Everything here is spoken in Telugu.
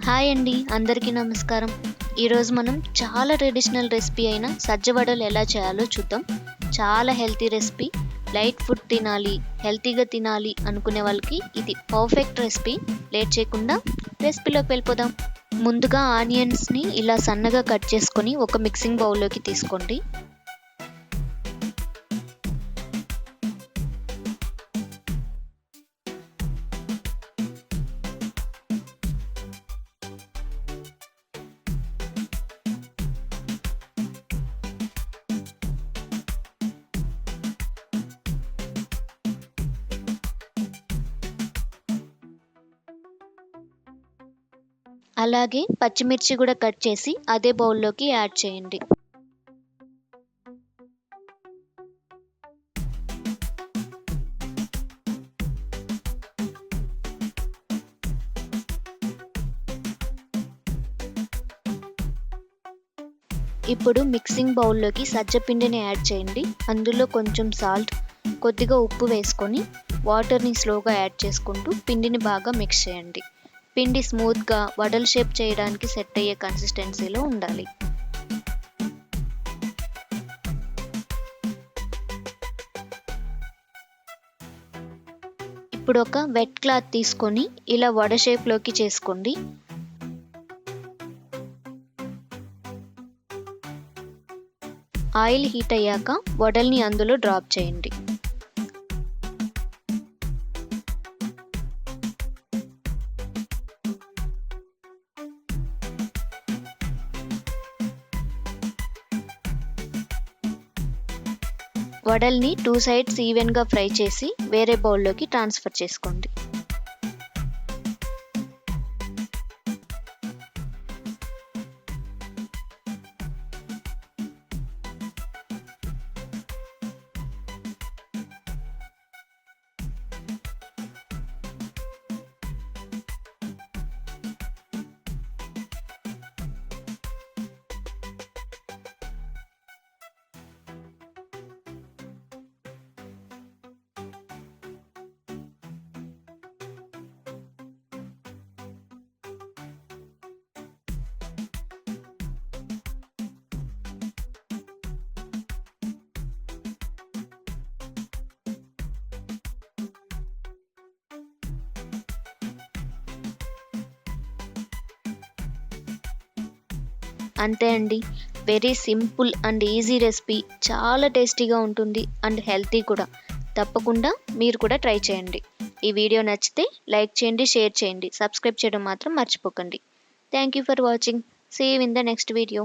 హాయ్ అండి, అందరికీ నమస్కారం. ఈరోజు మనం చాలా ట్రెడిషనల్ రెసిపీ అయిన సజ్జ వడలు ఎలా చేయాలో చూద్దాం. చాలా హెల్తీ రెసిపీ. లైట్ ఫుడ్ తినాలి, హెల్తీగా తినాలి అనుకునే వాళ్ళకి ఇది పర్ఫెక్ట్ రెసిపీ. లేట్ చేయకుండా రెసిపీలోకి వెళ్ళిపోదాం. ముందుగా ఆనియన్స్ని ఇలా సన్నగా కట్ చేసుకొని ఒక మిక్సింగ్ బౌల్లోకి తీసుకోండి. అలాగే పచ్చిమిర్చి కూడా కట్ చేసి అదే బౌల్లోకి యాడ్ చేయండి. ఇప్పుడు మిక్సింగ్ బౌల్లోకి సజ్జపిండిని యాడ్ చేయండి. అందులో కొంచెం సాల్ట్, కొద్దిగా ఉప్పు వేసుకొని వాటర్ని స్లోగా యాడ్ చేసుకుంటూ పిండిని బాగా మిక్స్ చేయండి. పిండి స్మూత్గా వడల్ షేప్ చేయడానికి సెట్ అయ్యే కన్సిస్టెన్సీలో ఉండాలి. ఇప్పుడు ఒక వెట్ క్లాత్ తీసుకొని ఇలా వడ షేప్లోకి చేసుకోండి. ఆయిల్ హీట్ అయ్యాక వడల్ని అందులో డ్రాప్ చేయండి. వడల్ని 2 సైడ్స్ ఈవెన్గా ఫ్రై చేసి వేరే బౌల్లోకి ట్రాన్స్ఫర్ చేసుకోండి. అంతే అండి, very simple and easy recipe. చాలా టేస్టీగా ఉంటుంది అండ్ హెల్తీ కూడా. తప్పకుండా మీరు కూడా ట్రై చేయండి. ఈ వీడియో నచ్చితే లైక్ చేయండి, షేర్ చేయండి, సబ్స్క్రైబ్ చేయడం మాత్రం మర్చిపోకండి. Thank you for watching. See you in the next video.